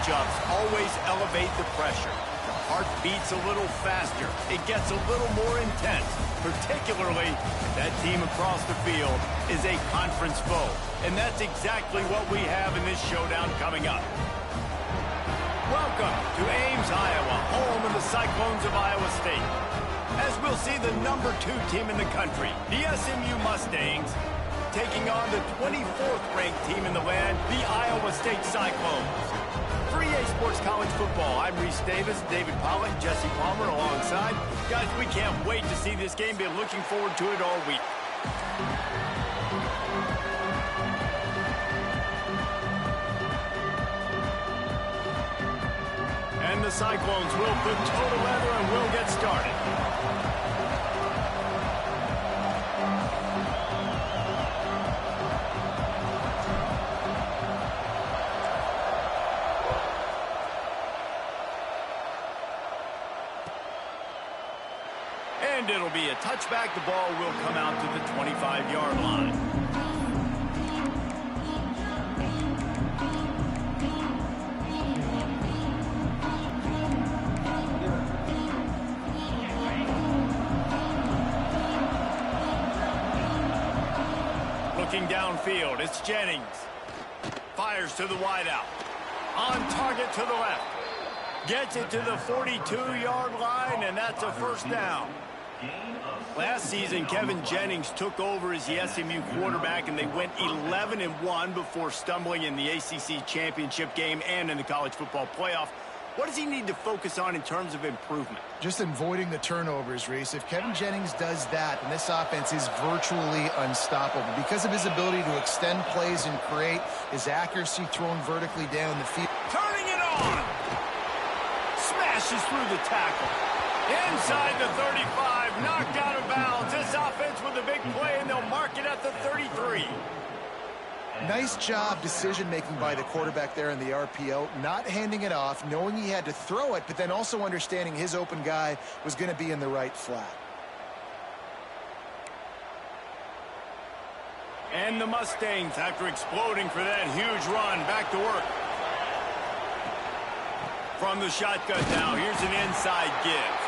matchups always elevate the pressure. The heart beats a little faster. It gets a little more intense, particularly if that team across the field is a conference foe. And that's exactly what we have in this showdown coming up. Welcome to Ames, Iowa, home of the Cyclones of Iowa State. As we'll see the #2 team in the country, the SMU Mustangs, taking on the 24th ranked team in the land, the Iowa State Cyclones. For EA Sports College Football, I'm Reese Davis, David Pollack, Jesse Palmer alongside. Guys, we can't wait to see this game. Been looking forward to it all week. And the Cyclones will put toe to leather and will get started. And it'll be a touchback. The ball will come out to the 25-yard line. Looking downfield, it's Jennings. Fires to the wideout. On target to the left. Gets it to the 42-yard line, and that's a first down. Last season, Kevin Jennings took over as the SMU quarterback, and they went 11-1 before stumbling in the ACC championship game and in the college football playoff. What does he need to focus on in terms of improvement? Just avoiding the turnovers, Reese. If Kevin Jennings does that, then this offense is virtually unstoppable because of his ability to extend plays and create, his accuracy thrown vertically down the field. Turning it on! Smashes through the tackle. Inside the 35, knocked out of bounds. This offense with a big play, and they'll mark it at the 33. Nice job decision-making by the quarterback there in the RPO, not handing it off, knowing he had to throw it, but then also understanding his open guy was going to be in the right flat. And the Mustangs, after exploding for that huge run, back to work. From the shotgun now, here's an inside give.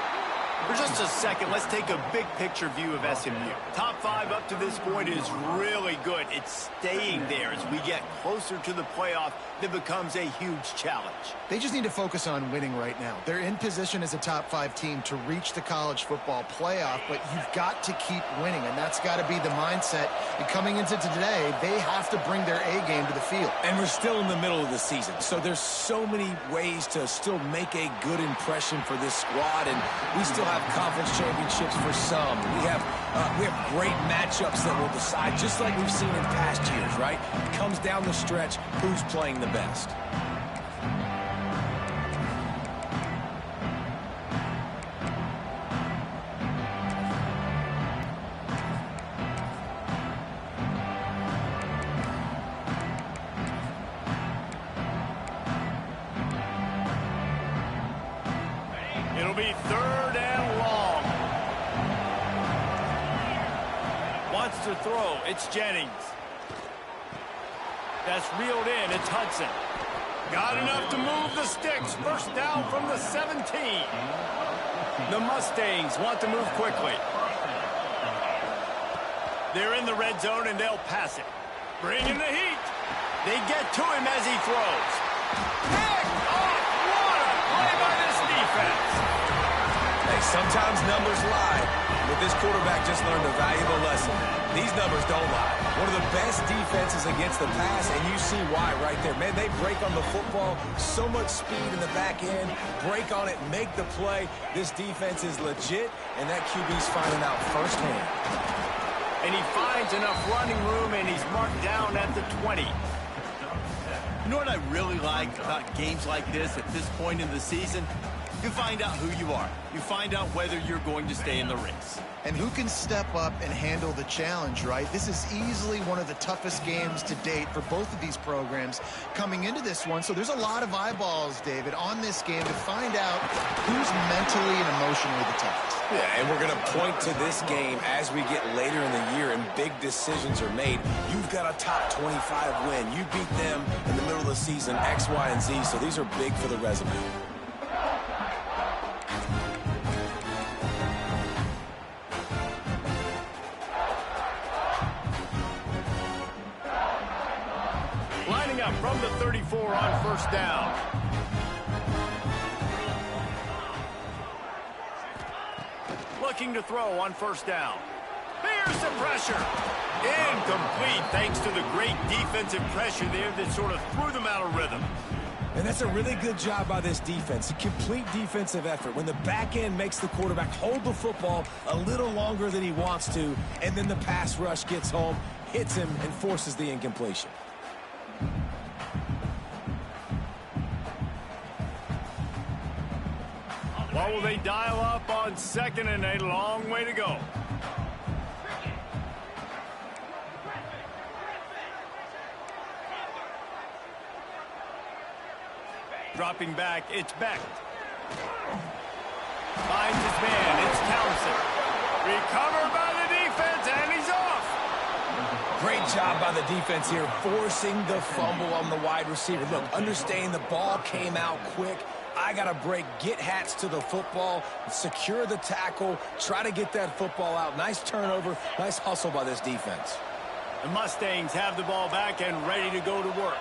For just a second, let's take a big picture view of SMU. Top 5 up to this point is really good. It's staying there. As we get closer to the playoff, it becomes a huge challenge. They just need to focus on winning right now. They're in position as a top 5 team to reach the college football playoff, but you've got to keep winning, and that's got to be the mindset. And coming into today, they have to bring their A game to the field. And we're still in the middle of the season, so there's so many ways to still make a good impression for this squad, and we still have conference championships for some. We have great matchups that will decide, just like we've seen in past years, right? It comes down the stretch, who's playing the best. It'll be 3rd and long. Wants to throw. It's Jennings. That's reeled in. It's Hudson. Got enough to move the sticks. First down from the 17. The Mustangs want to move quickly. They're in the red zone, and they'll pass it. Bringing the heat. They get to him as he throws. Picked off. What a play by this defense. Hey, sometimes numbers lie, but this quarterback just learned a valuable lesson. These numbers don't lie. One of the best defenses against the pass, and you see why right there. Man, they break on the football, so much speed in the back end, break on it, make the play. This defense is legit, and that QB's finding out firsthand. And he finds enough running room, and he's marked down at the 20. You know what I really like about games like this at this point in the season? You find out who you are. You find out whether you're going to stay in the race. And who can step up and handle the challenge, right? This is easily one of the toughest games to date for both of these programs coming into this one. So there's a lot of eyeballs, David, on this game to find out who's mentally and emotionally the toughest. Yeah, and we're going to point to this game as we get later in the year and big decisions are made. You've got a top 25 win. You beat them in the middle of the season, X, Y, and Z, so these are big for the resume. Lining up from the 34 on first down. Looking to throw on first down. Here's the pressure. Incomplete thanks to the great defensive pressure there that sort of threw them out of rhythm. And that's a really good job by this defense. A complete defensive effort. When the back end makes the quarterback hold the football a little longer than he wants to, and then the pass rush gets home, hits him, and forces the incompletion. What will they dial up on second and a long way to go? Dropping back, it's Beck. Finds his man, it's Townsend. Recovered by the defense, and he's off. Great job by the defense here, forcing the fumble on the wide receiver. Look, understanding the ball came out quick. I got to break, get hats to the football, secure the tackle, try to get that football out. Nice turnover, nice hustle by this defense. The Mustangs have the ball back and ready to go to work.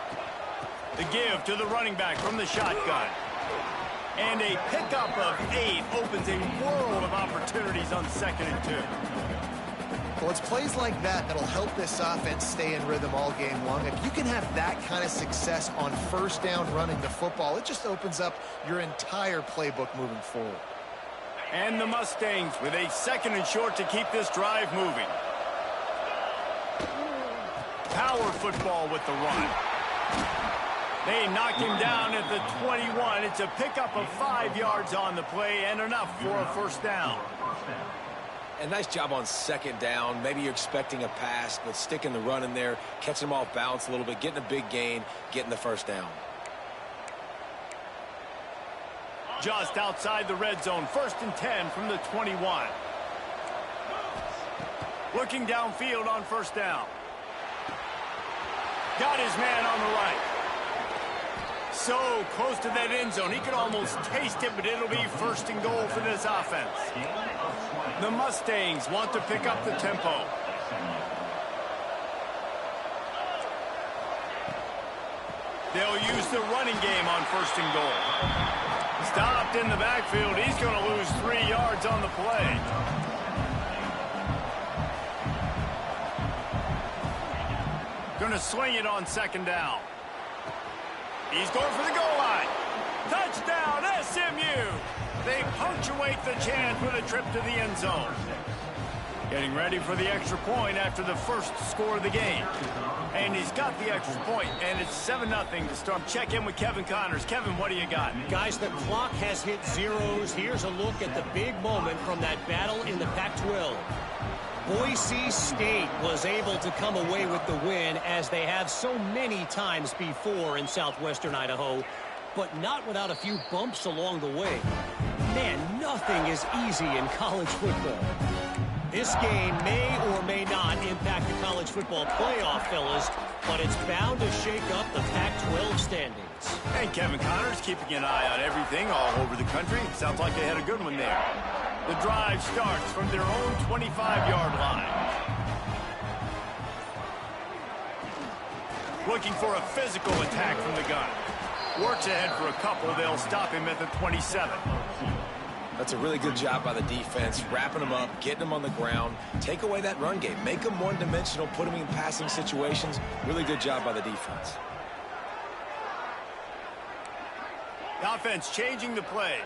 The give to the running back from the shotgun. And a pickup of 8 opens a world of opportunities on second and 2. Well, it's plays like that that'll help this offense stay in rhythm all game long. If you can have that kind of success on first down running the football, it just opens up your entire playbook moving forward. And the Mustangs with a second and short to keep this drive moving. Power football with the run. They knock him down at the 21. It's a pickup of 5 yards on the play and enough for a first down. And nice job on second down. Maybe you're expecting a pass, but sticking the run in there, catching them off balance a little bit, getting a big gain, getting the first down. Just outside the red zone, 1st and 10 from the 21. Looking downfield on first down. Got his man on the right. So close to that end zone. He could almost taste it, but it'll be 1st and goal for this offense. The Mustangs want to pick up the tempo. They'll use the running game on 1st and goal. Stopped in the backfield. He's going to lose 3 yards on the play. Going to swing it on 2nd down. He's going for the goal line. Touchdown, SMU. They punctuate the chance with a trip to the end zone. Getting ready for the extra point after the first score of the game. And he's got the extra point, and it's 7-0 to start. Check in with Kevin Connors. Kevin, what do you got? Guys, the clock has hit zeros. Here's a look at the big moment from that battle in the Pac-12. Boise State was able to come away with the win, as they have so many times before in southwestern Idaho, but not without a few bumps along the way. Man, nothing is easy in college football. This game may or may not impact the college football playoff, fellas, but it's bound to shake up the Pac-12 standings. And Kevin Connors keeping an eye on everything all over the country. Sounds like they had a good one there. The drive starts from their own 25-yard line. Looking for a physical attack from the gun. Works ahead for a couple. They'll stop him at the 27. That's a really good job by the defense, wrapping them up, getting them on the ground. Take away that run game. Make them one-dimensional, put them in passing situations. Really good job by the defense. The offense changing the play.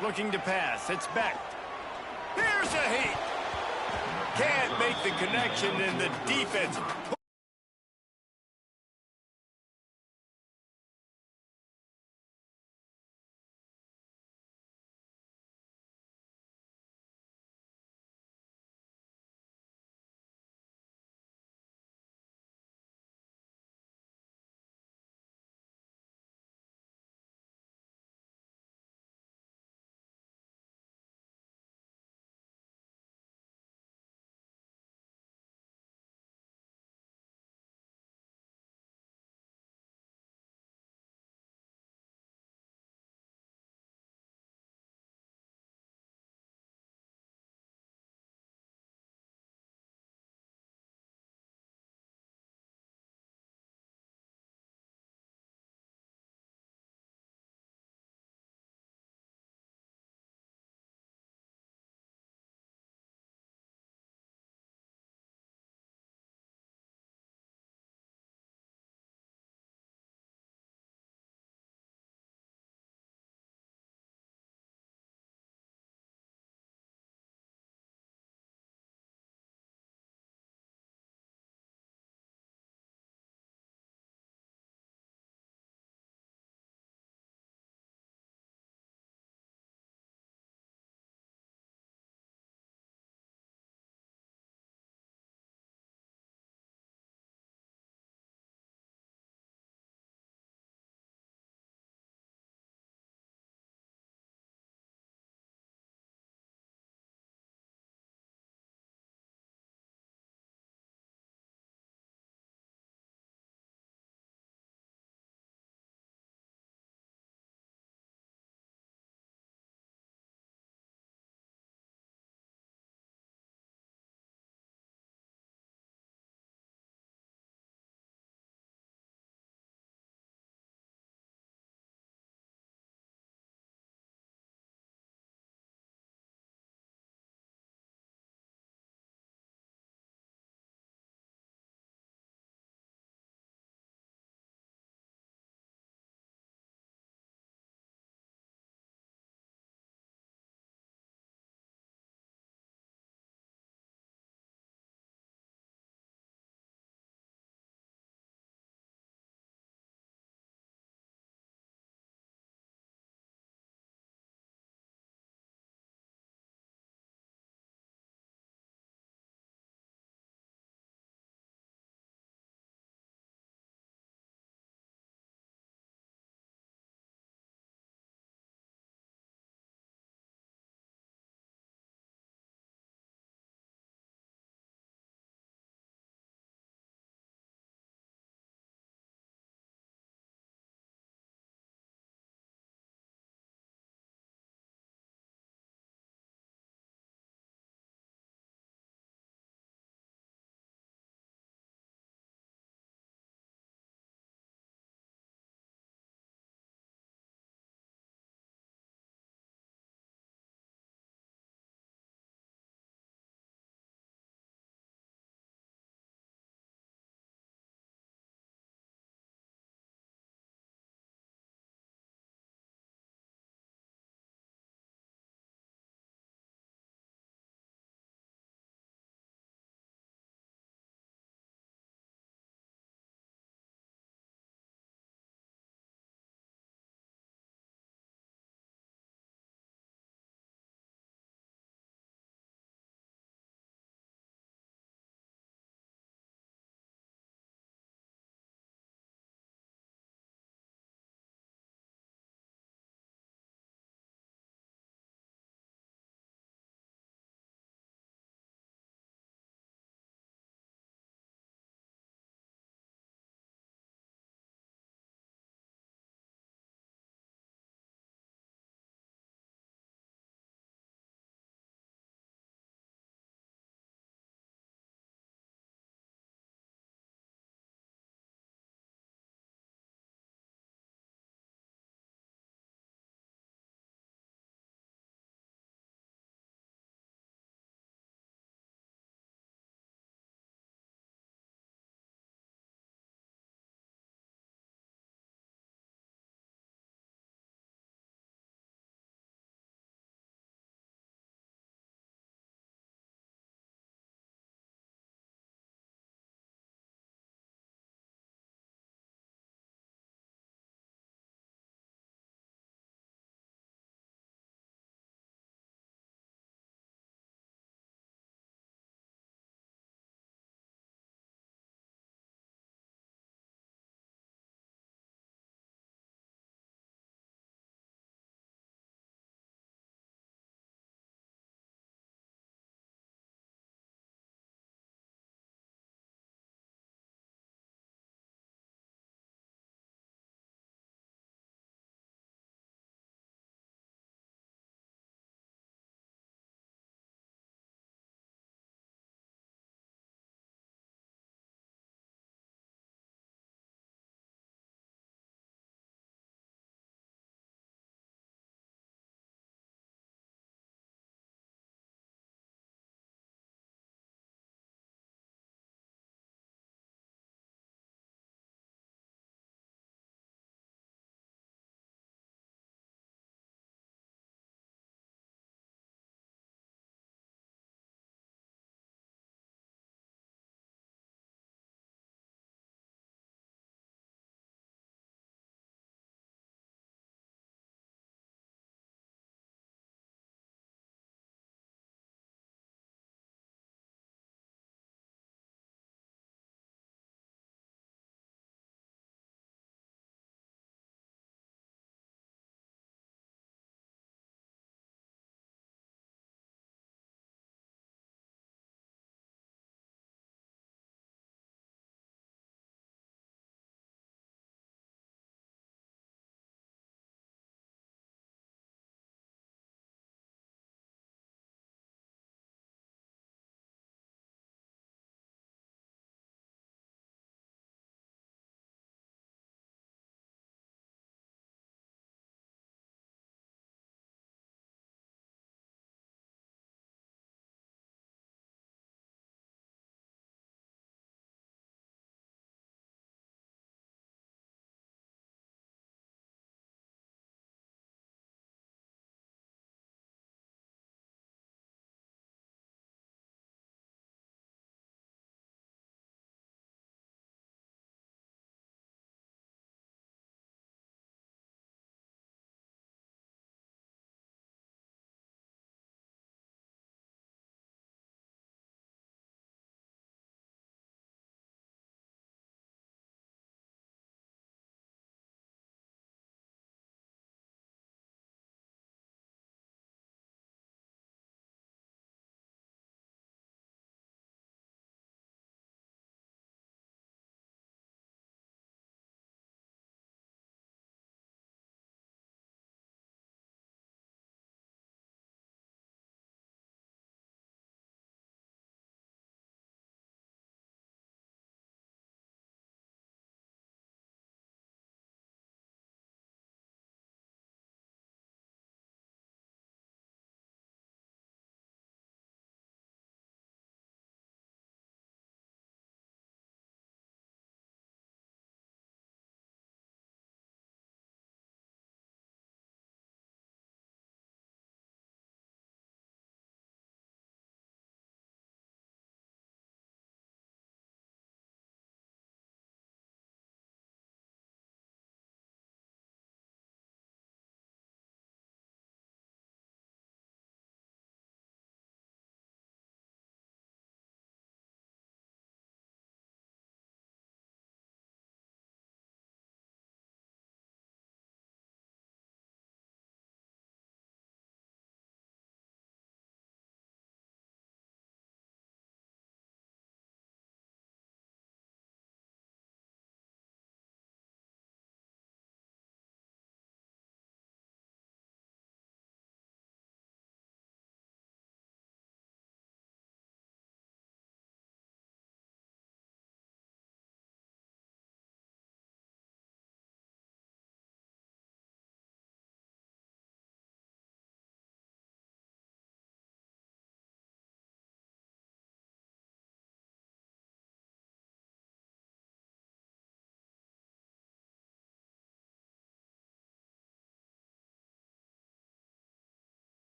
Looking to pass. It's Beck. Here's a heat. Can't make the connection, and the defense